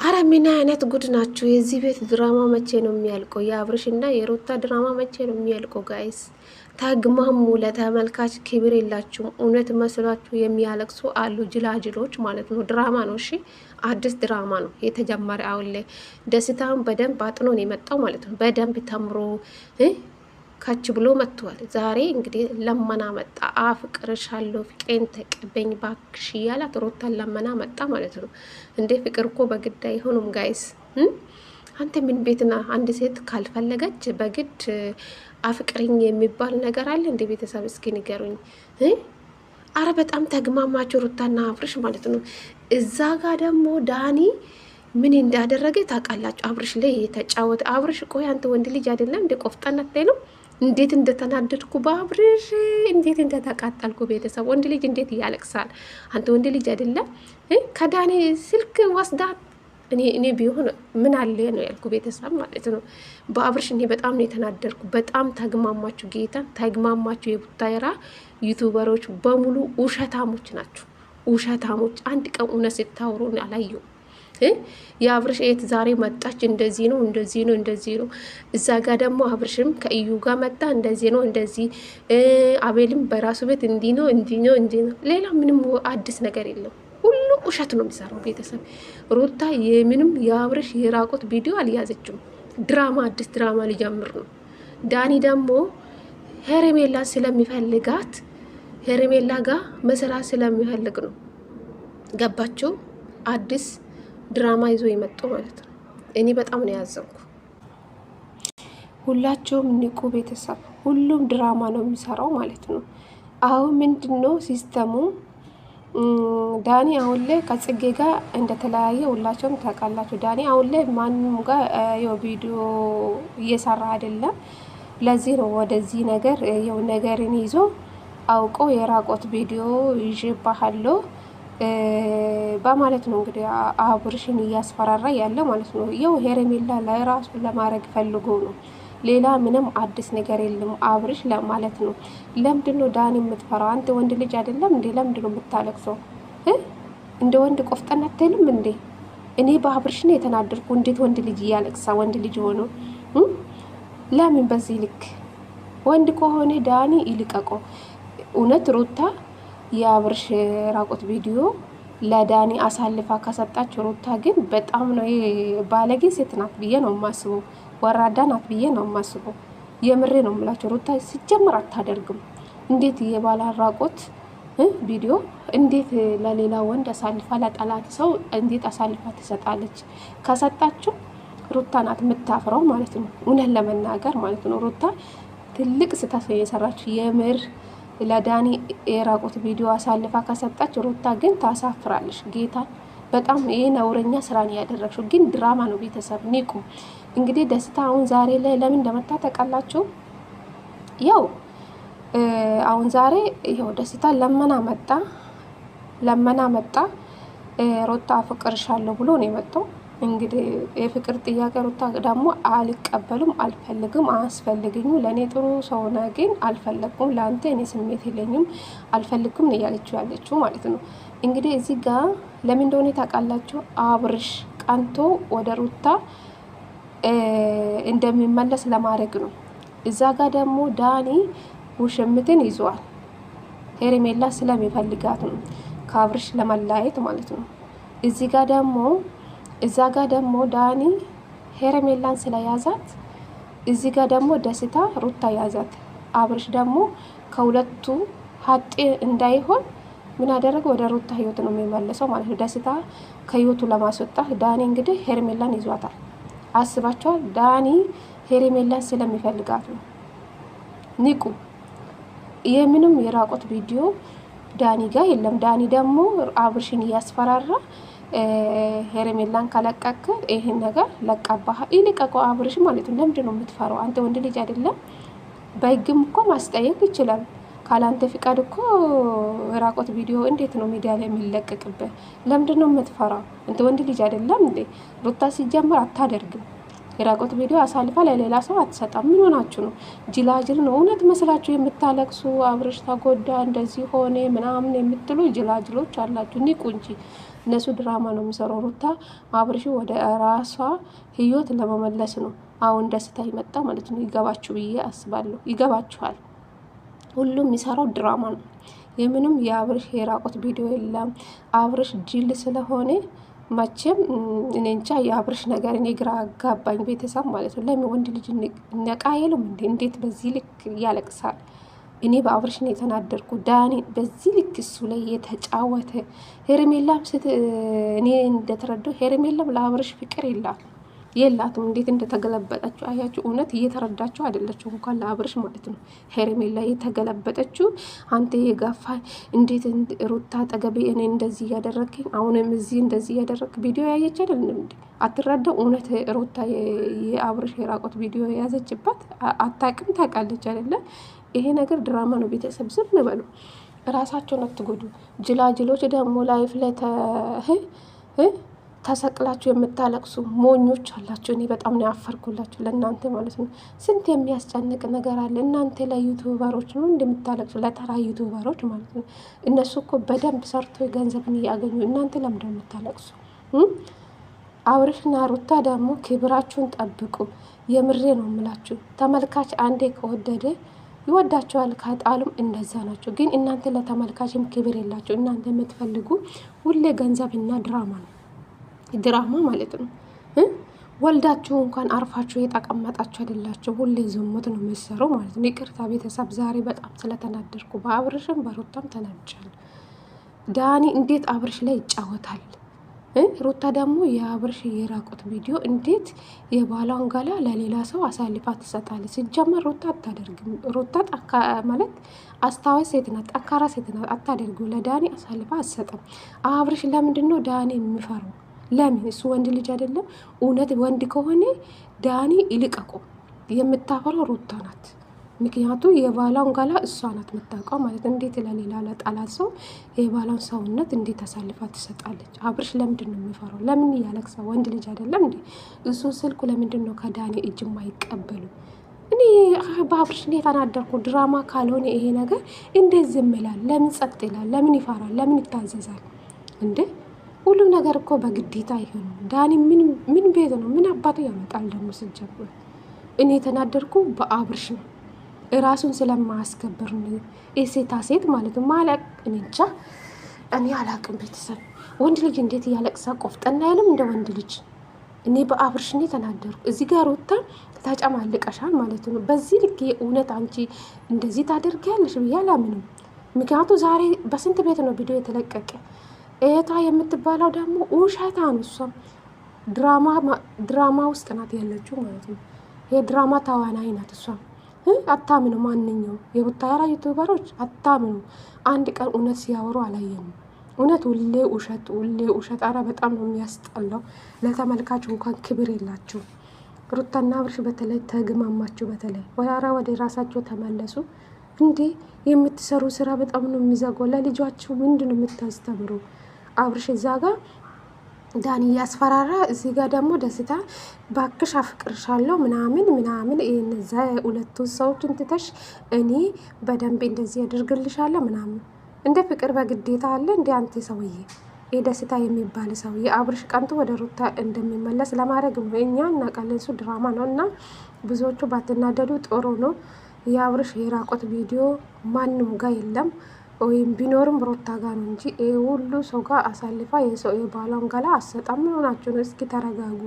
አረ ምን አይነት ጉድ ናችሁ? የዚህ ቤት ድራማ መቼ ነው የሚያልቀው? የአብርሽና የሩታ ድራማ መቼ ነው የሚያልቀው? ጋይስ ተግማሙ። ለተመልካች ክብር የላችሁም። እውነት መስሏችሁ የሚያለቅሱ አሉ፣ ጅላጅሎች ማለት ነው። ድራማ ነው እሺ፣ አዲስ ድራማ ነው የተጀመረ። አሁን ላይ ደስታውን በደንብ አጥኖ ነው የመጣው ማለት ነው። በደንብ ተምሮ ከች ብሎ መጥቷል። ዛሬ እንግዲህ ለመና መጣ። አፍቅርሻለሁ ፍቅሬን ተቀበኝ ባክሽ እያላት ሩታን ለመና መጣ ማለት ነው። እንዴ ፍቅር እኮ በግድ አይሆኑም ጋይስ። አንተ ምን ቤትና አንድ ሴት ካልፈለገች በግድ አፍቅርኝ የሚባል ነገር አለ እንደ ቤተሰብ? እስኪ ንገሩኝ። አረ በጣም ተግማማቸው ሩታና አብርሽ ማለት ነው። እዛ ጋር ደግሞ ዳኒ ምን እንዳደረገ ታውቃላችሁ? አብርሽ ላይ የተጫወተ አብርሽ። ቆይ አንተ ወንድ ልጅ አይደለም እንደ ቆፍጠነት ነው? እንዴት እንደተናደድኩ በአብርሽ እንዴት እንደተቃጠልኩ ቤተሰብ። ወንድ ልጅ እንዴት ያለቅሳል? አንተ ወንድ ልጅ አይደለም? ከዳኒ ስልክ ወስዳት እኔ ቢሆን ምን አለ ነው ያልኩ ቤተሰብ ማለት ነው። በአብርሽ እኔ በጣም ነው የተናደድኩ። በጣም ተግማማችሁ፣ ጌታ ተግማማችሁ። የቡታየራ ዩቱበሮች በሙሉ ውሸታሞች ናቸው። ውሸታሞች። አንድ ቀን እውነት ስታወሩ አላየሁ። የአብርሽ የት ዛሬ መጣች፣ እንደዚህ ነው እንደዚህ ነው እንደዚህ ነው። እዛ ጋር ደግሞ አብርሽም ከእዩ ጋር መጣ፣ እንደዚህ ነው እንደዚህ። አቤልም በራሱ ቤት እንዲህ ነው እንዲህ ነው እንዲህ ነው። ሌላ ምንም አዲስ ነገር የለም። ሁሉም ውሸት ነው የሚሰራው ቤተሰብ። ሩታ የምንም የአብርሽ የራቁት ቪዲዮ አልያዘችም። ድራማ አዲስ ድራማ ሊጀምር ነው። ዳኒ ደግሞ ሄርሜላ ስለሚፈልጋት ሄርሜላ ጋር መስራት ስለሚፈልግ ነው። ገባቸው? አዲስ ድራማ ይዞ የመጡ ማለት ነው። እኔ በጣም ነው ያዘንኩ። ሁላቸውም ንቁ ቤተሰብ። ሁሉም ድራማ ነው የሚሰራው ማለት ነው። አሁን ምንድን ነው ሲስተሙ? ዳኒ አሁን ላይ ከጽጌ ጋር እንደተለያየ ሁላቸውም ታውቃላችሁ። ዳኒ አሁን ላይ ማንም ጋር ቪዲዮ እየሰራ አይደለም። ለዚህ ነው ወደዚህ ነገር ነገርን ይዞ አውቆ የራቆት ቪዲዮ ይዤባሃለሁ በማለት ነው እንግዲህ አብርሽን እያስፈራራ ያለ ማለት ነው። ይኸው ሄርሜላ ለራሱ ለማድረግ ፈልጎ ነው። ሌላ ምንም አዲስ ነገር የለም አብርሽ ለማለት ነው። ለምንድን ነው ዳኒ የምትፈራው? አንተ ወንድ ልጅ አይደለም እንዴ? ለምንድን ነው የምታለቅሰው? እንደ ወንድ ቆፍጠን አትልም እንዴ? እኔ በአብርሽ ነው የተናደድኩ። እንዴት ወንድ ልጅ እያለቅሳ? ወንድ ልጅ ሆኖ ለምን በዚህ ልክ? ወንድ ከሆነ ዳኒ ይልቀቆ። እውነት ሩታ የአብርሽ ራቆት ቪዲዮ ለዳኒ አሳልፋ ከሰጣች ሩታ ግን በጣም ነው ባለጌ ሴት ናት ብዬ ነው የማስበው። ወራዳ ናት ብዬ ነው የማስበው። የምሬ ነው የምላቸው። ሩታ ሲጀምር አታደርግም። እንዴት የባላ ራቆት ቪዲዮ እንዴት ለሌላ ወንድ አሳልፋ ለጠላት ሰው እንዴት አሳልፋ ትሰጣለች? ከሰጣችሁ ሩታ ናት የምታፍረው ማለት ነው። እውነት ለመናገር ማለት ነው። ሩታ ትልቅ ስህተት ነው የሰራችው የምር። ለዳኒ የራቁት ቪዲዮ አሳልፋ ከሰጣች ሩታ ግን ታሳፍራለች። ጌታ በጣም ይሄ ነውረኛ ስራን ያደረግሽው ግን ድራማ ነው። ቤተሰብ ንቁ። እንግዲህ ደስታ አሁን ዛሬ ላይ ለምን እንደመጣ ታውቃላችሁ? ያው አሁን ዛሬ ያው ደስታ ለመና መጣ ሩታ አፍቅርሻለሁ ብሎ ነው የመጣው። እንግዲህ የፍቅር ጥያቄ ሩታ ደግሞ አልቀበልም፣ አልፈልግም፣ አያስፈልግኝም፣ ለእኔ ጥሩ ሰው ነህ ግን አልፈለግኩም፣ ለአንተ እኔ ስሜት የለኝም፣ አልፈልግም ነው ያለችው ማለት ነው። እንግዲህ እዚህ ጋር ለምን እንደሆነ ታውቃላችሁ? አብርሽ ቀንቶ ወደ ሩታ እንደሚመለስ ለማድረግ ነው። እዛ ጋር ደግሞ ዳኒ ውሽምትን ይዟል። ሄርሜላ ስለሚፈልጋት ነው ከአብርሽ ለመለያየት ማለት ነው። እዛ ጋር ደግሞ ዳኒ ሄርሜላን ስለያዛት፣ እዚህ ጋር ደግሞ ደስታ ሩታ ያዛት። አብርሽ ደግሞ ከሁለቱ ሀጤ እንዳይሆን ምን አደረገ? ወደ ሩታ ህይወት ነው የሚመለሰው ማለት ነው። ደስታ ከህይወቱ ለማስወጣት ዳኒ እንግዲህ ሄርሜላን ይዟታል። አስባቸዋል። ዳኒ ሄርሜላን ስለሚፈልጋት ነው። ንቁ። የምንም የራቆት ቪዲዮ ዳኒ ጋር የለም። ዳኒ ደግሞ አብርሽን እያስፈራራ ሄርሜላን ከለቀቅ ይሄን ነገር ለቀባህ ይልቀቀው አብርሽ ማለት ነው። ለምንድን ነው የምትፈራው? አንተ ወንድ ልጅ አይደለም? በህግም እኮ ማስጠየቅ ይችላል። ካላንተ ፍቃድ እኮ ራቆት ቪዲዮ እንዴት ነው ሚዲያ ላይ የሚለቀቅብህ? ለምንድን ነው የምትፈራው? አንተ ወንድ ልጅ አይደለም እንዴ? ሩታ ሲጀምር አታደርግም። የራቆት ቪዲዮ አሳልፋ ለሌላ ሰው አትሰጣም። ምን ሆናችሁ ነው? ጅላጅል ነው እውነት መስላችሁ የምታለቅሱ? አብርሽ ተጎዳ እንደዚህ ሆነ ምናምን የምትሉ ጅላጅሎች አላችሁ። ንቁ እንጂ እነሱ ድራማ ነው የሚሰራው። ሩታ አብርሽ ወደ ራሷ ህይወት ለመመለስ ነው አሁን ደስታ ይመጣ ማለት ነው። ይገባችሁ ብዬ አስባለሁ። ይገባችኋል። ሁሉም የሚሰራው ድራማ ነው። የምንም የአብርሽ የራቆት ቪዲዮ የለም። አብርሽ ጅል ስለሆነ መቼም እኔ እንጃ የአብርሽ ነገር እኔ ግራ አጋባኝ። ቤተሰብ ማለት ነው። ለምን ወንድ ልጅ ነቃ የለም እንዴ? እንዴት በዚህ ልክ ያለቅሳል? እኔ በአብርሽ ነው የተናደርኩ። ዳኒ በዚህ ልክ እሱ ላይ የተጫወተ ሄርሜላም እኔ እንደተረዳው ሄርሜላም ለአብርሽ ፍቅር የላትም። እንዴት እንደተገለበጠችው አያችሁ። እውነት እየተረዳችው አይደለችው እንኳን ለአብርሽ ማለት ነው። ሄርሜላ የተገለበጠችው አንተ የጋፋ እንዴት ሩታ አጠገቤ እኔ እንደዚህ እያደረግኝ አሁንም እዚህ እንደዚህ እያደረግ ቪዲዮ ያየች አይደለም እንዴ? አትረዳው። እውነት ሩታ የአብርሽ የራቆት ቪዲዮ የያዘችበት አታቅም። ታውቃለች አይደለ? ይሄ ነገር ድራማ ነው። ቤተሰብ ዝም በሉ፣ ራሳቸውን አትጎዱ። ጅላጅሎች ደግሞ ላይፍ ላይ ተሰቅላችሁ የምታለቅሱ ሞኞች አላችሁ። እኔ በጣም ነው ያፈርኩላችሁ ለእናንተ ማለት ነው። ስንት የሚያስጨንቅ ነገር አለ። እናንተ ለዩቱበሮች ነው እንደምታለቅሱ፣ ለተራ ዩቱበሮች ማለት ነው። እነሱ እኮ በደንብ ሰርቶ ገንዘብን እያገኙ፣ እናንተ ለምንድነው የምታለቅሱ? አብርሽና ሩታ ደግሞ ክብራችሁን ጠብቁ። የምሬ ነው የምላችሁ። ተመልካች አንዴ ከወደደ ይወዳቸዋል፣ ካጣሉም እንደዛ ናቸው። ግን እናንተ ለተመልካችም ክብር የላቸው። እናንተ የምትፈልጉ ሁሌ ገንዘብና ድራማ ነው። ድራማ ማለት ነው። ወልዳችሁ እንኳን አርፋችሁ የተቀመጣችሁ አይደላችሁ። ሁሌ ዝሙት ነው የሚሰሩ ማለት ነው። ይቅርታ ቤተሰብ፣ ዛሬ በጣም ስለተናደርኩ በአብርሽም በሩታም ተናድጃለሁ። ዳኒ እንዴት አብርሽ ላይ ይጫወታል? ሩታ ደግሞ የአብርሽ የራቁት ቪዲዮ እንዴት የባሏን ገላ ለሌላ ሰው አሳልፋ ትሰጣለች? ሲጀመር ሩታ አታደርግም። ሩታ ማለት አስታዋይ ሴት ናት፣ ጠንካራ ሴት ናት። አታደርጉ። ለዳኒ አሳልፋ አትሰጥም። አብርሽ ለምንድን ነው ዳኒ የሚፈራው? ለምን? እሱ ወንድ ልጅ አይደለም? እውነት ወንድ ከሆነ ዳኒ ይልቀቁ። የምታፈራው ሩታ ናት። ምክንያቱ የባሏን ገላ እሷ ናት የምታውቀው ማለት እንዴት ለሌላ ለጠላት ሰው የባሏን ሰውነት እንዴት አሳልፋ ትሰጣለች? አብርሽ ለምንድን ነው የሚፈራው? ለምን ያለቅሳ? ወንድ ልጅ አይደለም እንዴ? እሱ ስልኩ ለምንድን ነው ከዳኒ እጅ የማይቀበሉ? እኔ በአብርሽ ነው የተናደርኩ። ድራማ ካልሆነ ይሄ ነገር እንዴት ዝም ይላል? ለምን ጸጥ ይላል? ለምን ይፈራል? ለምን ይታዘዛል እንዴ? ሁሉም ነገር እኮ በግዴታ አይሆንም። ዳኒ ምን ቤት ነው? ምን አባቱ ያመጣል ደግሞ? ስጀምር እኔ የተናደርኩ በአብርሽ ነው። ራሱን ስለማያስከብር ነው። የሴታ ሴት ማለት ነው ማለቅ። እኔ እንጃ፣ እኔ አላቅም። ቤተሰብ ወንድ ልጅ እንዴት እያለቅሳ ቆፍጠና ያለም እንደ ወንድ ልጅ። እኔ በአብርሽ ነው የተናደርኩ። እዚህ ጋር ወጣ ተጨማልቀሻል ማለት ነው። በዚህ ልክ እውነት አንቺ እንደዚህ ታደርጊያለሽ ብዬ አላምንም። ምክንያቱ ዛሬ በስንት ቤት ነው ቪዲዮ የተለቀቀ? ኤታ የምትባለው ደግሞ ውሸታ ነው። እሷም ድራማ ውስጥ ናት ያለችው ማለት ነው። የድራማ ተዋናይ ናት እሷም። አታምኑ። ማንኛውም የቡታራ ዩቱበሮች አታምኑ። አንድ ቀን እውነት ሲያወሩ አላየንም። እውነት ሁሌ ውሸት፣ ሁሌ ውሸት። አረ በጣም ነው የሚያስጠላው። ለተመልካች እንኳን ክብር የላችሁ። ሩታና አብርሽ በተለይ ተግማማችሁ። በተለይ ወያራ ወደ ራሳቸው ተመለሱ። እንዴ የምትሰሩ ስራ በጣም ነው የሚዘጋው። ለልጃችሁ ምንድን ነው የምታስተምሩ? አብርሽ እዛ ጋር ዳኒ እያስፈራራ፣ እዚህ ጋር ደግሞ ደስታ ባክሽ አፍቅርሻለሁ ምናምን ምናምን። እነዛ ሁለቱ ሰዎች እንትተሽ እኔ በደንብ እንደዚህ ያደርግልሻለሁ ምናምን። እንደ ፍቅር በግዴታ አለ እንደ አንተ ሰውዬ፣ የደስታ የሚባል ሰውዬ አብርሽ ቀንቶ ወደ ሩታ እንደሚመለስ ለማድረግ ነው። እኛ እናውቃለን እሱ ድራማ ነው። እና ብዙዎቹ ባትናደዱ ጥሩ ነው። የአብርሽ የራቆት ቪዲዮ ማንም ጋር የለም፣ ወይም ቢኖርም ሩታ ጋር ነው እንጂ ሁሉ ሰው ጋር አሳልፋ የሰው የባሏን ገላ አሰጣም። ምን ሆናችሁ ነው? እስኪ ተረጋጉ።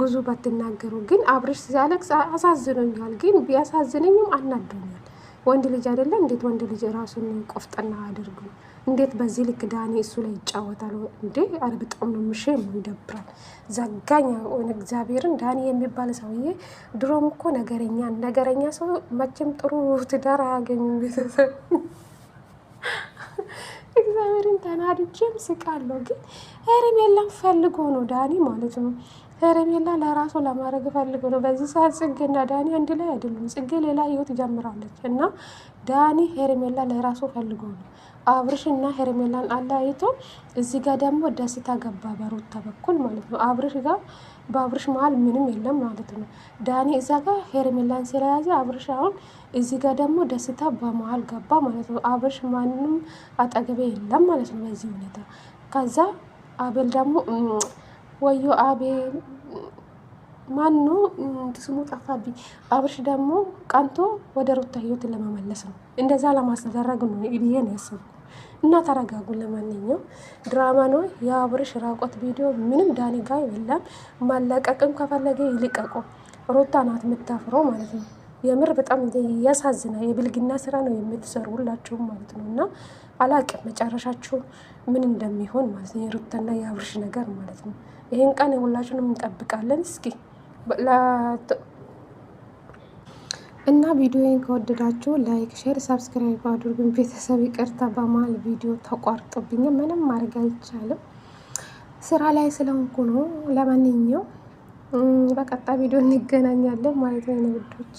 ብዙ ባትናገሩ። ግን አብርሽ ሲያለቅስ አሳዝኖኛል። ግን ቢያሳዝነኝም አናዶኛል። ወንድ ልጅ አይደለ? እንዴት ወንድ ልጅ ራሱን ቆፍጠና አድርጉ። እንዴት በዚህ ልክ ዳኒ እሱ ላይ ይጫወታል እንዴ? አረ በጣም ነው ምሽም ይደብራል። ዘጋኛ እግዚአብሔርን። ዳኒ የሚባል ሰውዬ ድሮም እኮ ነገረኛ ሰው መቼም ጥሩ ትዳር አያገኝም። ቤተሰብ እግዚአብሔርን ተናድጄም ስቃለሁ። ግን ሄርሜላን ፈልጎ ነው ዳኒ ማለት ነው። ሄርሜላ ለራሱ ለማድረግ ፈልጎ ነው። በዚህ ሰዓት ጽጌና ዳኒ አንድ ላይ አይደሉም። ጽጌ ሌላ ህይወት ጀምራለች እና ዳኒ ሄርሜላ ለራሱ ፈልጎ ነው። አብርሽ እና ሄርሜላን አለያይቶ እዚህ ጋር ደግሞ ደስታ ገባ በሩታ በኩል ማለት ነው። አብርሽ ጋር በአብርሽ መሀል ምንም የለም ማለት ነው። ዳኒ እዛ ጋር ሄርሜላን ስለያዘ አብርሽ አሁን እዚህ ጋር ደግሞ ደስታ በመሀል ገባ ማለት ነው። አብርሽ ማንም አጠገቤ የለም ማለት ነው በዚህ ሁኔታ። ከዛ አቤል ደግሞ ወዮ አቤል ማኑ ስሙ ጠፋብኝ። አብርሽ ደግሞ ቀንቶ ወደ ሩታ ህይወትን ለመመለስ ነው፣ እንደዛ ለማስደረግ ነው ብዬ ነው ያሰብኩ። እና ተረጋጉ። ለማንኛውም ድራማ ነው። የአብርሽ ራቆት ቪዲዮ ምንም ዳኒ ጋ የለም። ማለቀቅም ከፈለገ ይልቀቁ። ሩታ ናት የምታፍረው ማለት ነው። የምር በጣም ያሳዝናል። የብልግና ስራ ነው የምትሰሩ ሁላችሁም ማለት ነው። እና አላቅም መጨረሻችሁ ምን እንደሚሆን ማለት ነው። የሩታና የአብርሽ ነገር ማለት ነው። ይሄን ቀን ሁላችንም እንጠብቃለን። እስኪ እና ቪዲዮን ከወደዳችሁ ላይክ፣ ሼር፣ ሰብስክራይብ አድርጉኝ። ቤተሰብ ይቅርታ በመሀል ቪዲዮ ተቋርጦብኝ ምንም ማድረግ አይቻልም። ስራ ላይ ስለሆንኩ ነው። ለማንኛውም በቀጣይ ቪዲዮ እንገናኛለን ማለት ነው ውዶች።